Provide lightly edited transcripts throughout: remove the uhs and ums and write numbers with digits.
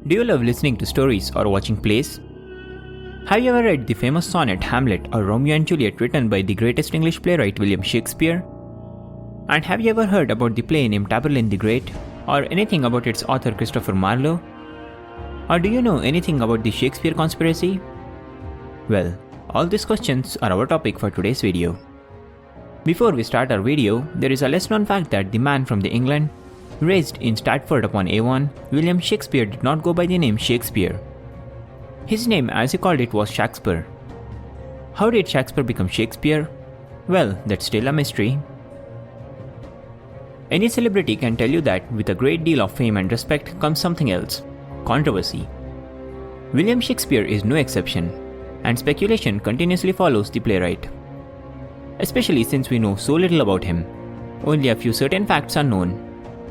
Do you love listening to stories or watching plays? Have you ever read the famous sonnet Hamlet or Romeo and Juliet written by the greatest English playwright William Shakespeare? And have you ever heard about the play named Tamburlaine the Great or anything about its author Cristopher Marlowe? Or do you know anything about the Shakespeare conspiracy? Well, all these questions are our topic for today's video. Before we start our video, there is a less known fact that the man from England, raised in Stratford-upon-Avon, William Shakespeare did not go by the name Shakespeare. His name, as he called it, was Shakespeare. How did Shakespeare become Shakespeare? Well, that's still a mystery. Any celebrity can tell you that with a great deal of fame and respect comes something else: controversy. William Shakespeare is no exception, and speculation continuously follows the playwright. Especially since we know so little about him. Only a few certain facts are known,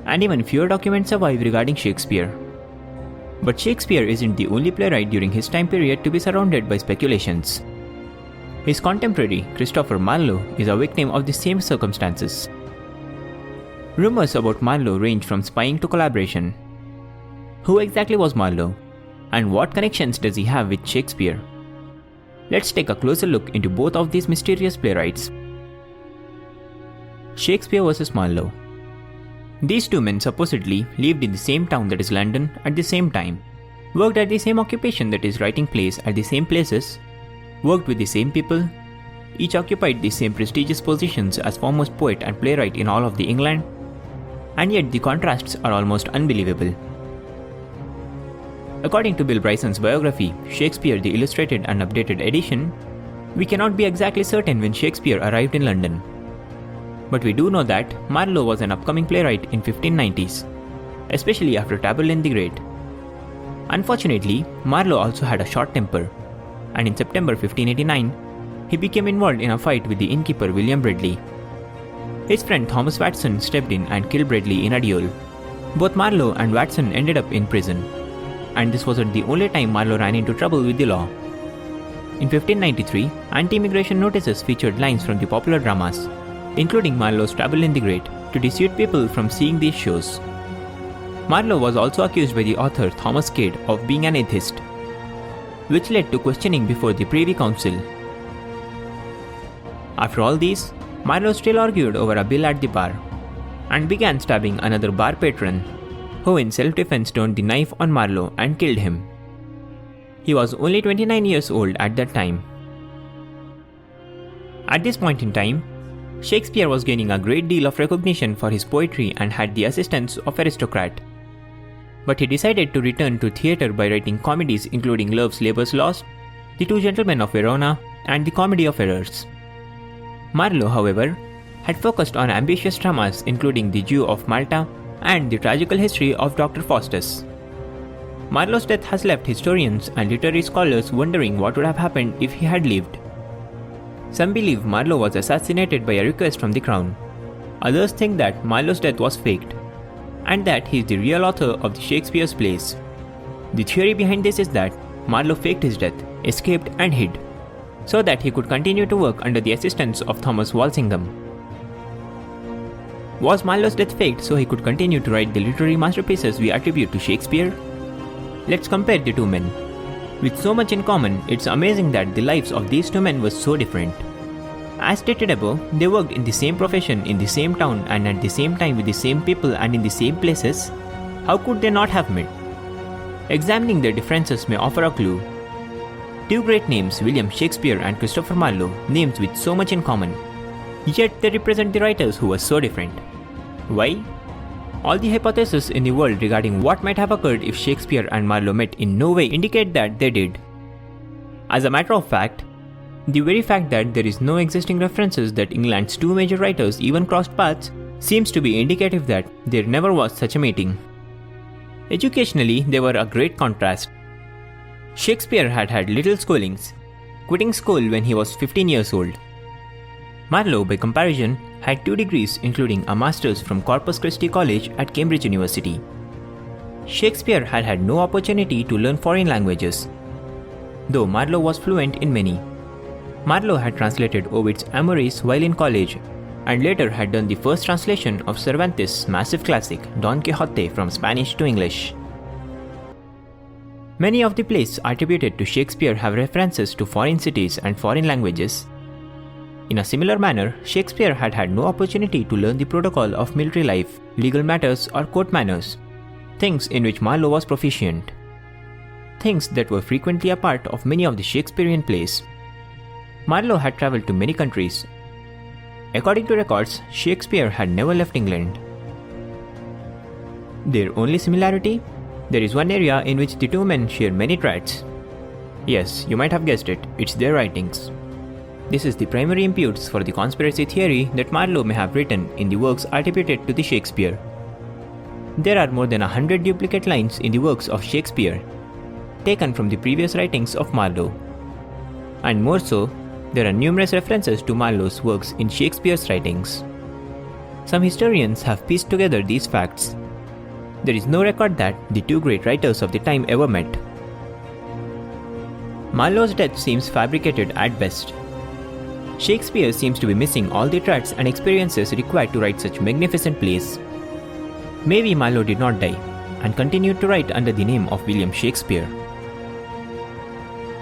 and even fewer documents survive regarding Shakespeare. But Shakespeare isn't the only playwright during his time period to be surrounded by speculations. His contemporary, Cristopher Marlowe, is a victim of the same circumstances. Rumors about Marlowe range from spying to collaboration. Who exactly was Marlowe? And what connections does he have with Shakespeare? Let's take a closer look into both of these mysterious playwrights. Shakespeare vs. Marlowe. These two men supposedly lived in the same town, that is London, at the same time, worked at the same occupation, that is writing plays at the same places, worked with the same people, each occupied the same prestigious positions as foremost poet and playwright in all of the England, and yet the contrasts are almost unbelievable. According to Bill Bryson's biography, Shakespeare the Illustrated and Updated Edition, we cannot be exactly certain when Shakespeare arrived in London. But we do know that Marlowe was an upcoming playwright in 1590s, especially after Tamburlaine the Great. Unfortunately, Marlowe also had a short temper, and in September 1589, he became involved in a fight with the innkeeper William Bradley. His friend Thomas Watson stepped in and killed Bradley in a duel. Both Marlowe and Watson ended up in prison. And this wasn't the only time Marlowe ran into trouble with the law. In 1593, anti-immigration notices featured lines from the popular dramas, including Marlowe's Tamburlaine the Great, to dissuade people from seeing these shows. Marlowe was also accused by the author Thomas Cade of being an atheist, which led to questioning before the Privy Council. After all these, Marlowe still argued over a bill at the bar, and began stabbing another bar patron, who in self-defense turned the knife on Marlowe and killed him. He was only 29 years old at that time. At this point in time, Shakespeare was gaining a great deal of recognition for his poetry and had the assistance of aristocrats. But he decided to return to theatre by writing comedies including Love's Labour's Lost, The Two Gentlemen of Verona, and The Comedy of Errors. Marlowe, however, had focused on ambitious dramas including The Jew of Malta and The Tragical History of Dr. Faustus. Marlowe's death has left historians and literary scholars wondering what would have happened if he had lived. Some believe Marlowe was assassinated by a request from the crown. Others think that Marlowe's death was faked, and that he is the real author of the Shakespeare's plays. The theory behind this is that Marlowe faked his death, escaped and hid, so that he could continue to work under the assistance of Thomas Walsingham. Was Marlowe's death faked so he could continue to write the literary masterpieces we attribute to Shakespeare? Let's compare the two men. With so much in common, it's amazing that the lives of these two men were so different. As stated above, they worked in the same profession, in the same town, and at the same time with the same people and in the same places. How could they not have met? Examining their differences may offer a clue. Two great names, William Shakespeare and Cristopher Marlowe, names with so much in common. Yet they represent the writers who were so different. Why? All the hypotheses in the world regarding what might have occurred if Shakespeare and Marlowe met in no way indicate that they did. As a matter of fact, the very fact that there is no existing references that England's two major writers even crossed paths seems to be indicative that there never was such a meeting. Educationally, they were a great contrast. Shakespeare had had little schoolings, quitting school when he was 15 years old. Marlowe, by comparison, had 2 degrees including a master's from Corpus Christi College at Cambridge University. Shakespeare had had no opportunity to learn foreign languages, though Marlowe was fluent in many. Marlowe had translated Ovid's Amoris while in college, and later had done the first translation of Cervantes' massive classic Don Quixote from Spanish to English. Many of the plays attributed to Shakespeare have references to foreign cities and foreign languages. In a similar manner, Shakespeare had had no opportunity to learn the protocol of military life, legal matters, or court manners, things in which Marlowe was proficient. Things that were frequently a part of many of the Shakespearean plays. Marlowe had travelled to many countries. According to records, Shakespeare had never left England. Their only similarity? There is one area in which the two men share many traits. Yes, you might have guessed it, it's their writings. This is the primary imputes for the conspiracy theory that Marlowe may have written in the works attributed to the Shakespeare. There are more than 100 duplicate lines in the works of Shakespeare, taken from the previous writings of Marlowe. And more so, there are numerous references to Marlowe's works in Shakespeare's writings. Some historians have pieced together these facts. There is no record that the two great writers of the time ever met. Marlowe's death seems fabricated at best. Shakespeare seems to be missing all the traits and experiences required to write such magnificent plays. Maybe Marlowe did not die and continued to write under the name of William Shakespeare.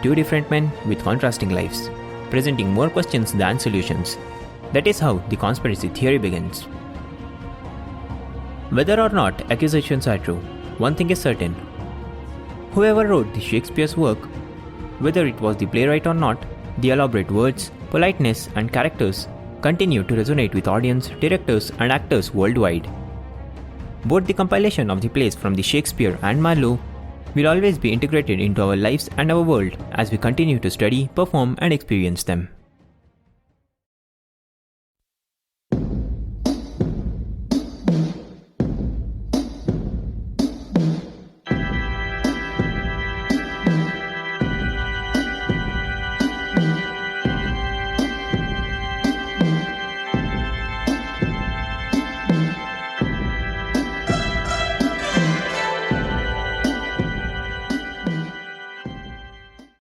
Two different men with contrasting lives, presenting more questions than solutions. That is how the conspiracy theory begins. Whether or not accusations are true, one thing is certain. Whoever wrote the Shakespeare's work, whether it was the playwright or not, the elaborate words, politeness, and characters continue to resonate with audience, directors, and actors worldwide. Both the compilation of the plays from the Shakespeare and Marlowe will always be integrated into our lives and our world as we continue to study, perform, and experience them.